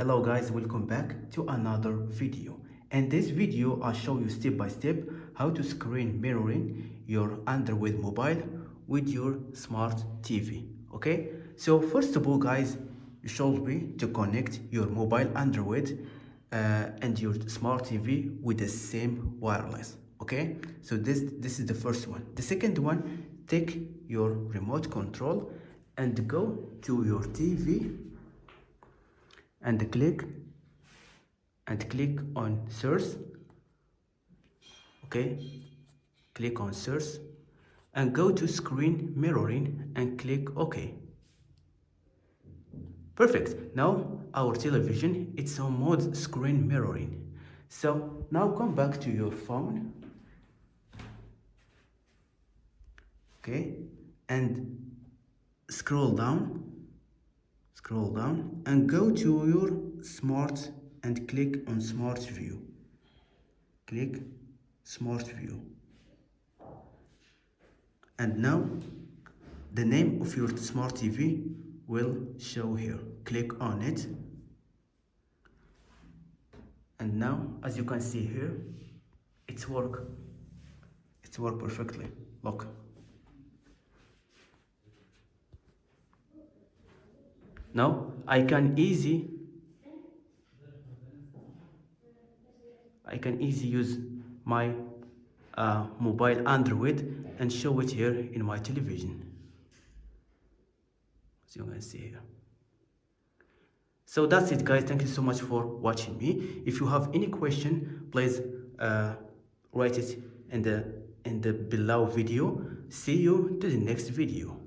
Hello guys, welcome back to another video. In this video I'll show you step by step how to screen mirroring your Android mobile with your smart TV. Okay, so first of all guys, you should be to connect your mobile Android and your smart TV with the same wireless. Okay, so this is the first one. The second one, take your remote control and go to your TV and click on search. Okay, click on search and go to screen mirroring and click OK. Perfect. Now our television, it's on mode screen mirroring. So now come back to your phone. Okay, and scroll down and go to your smart and click on smart view. Click smart view, and now the name of your smart TV will show here. Click on it, and now as you can see here, it's work perfectly. Look, now I can easy use my mobile Android and show it here in my television, as you can see here. So that's it guys, thank you so much for watching me. If you have any question, please write it in the below video. See you to the next video.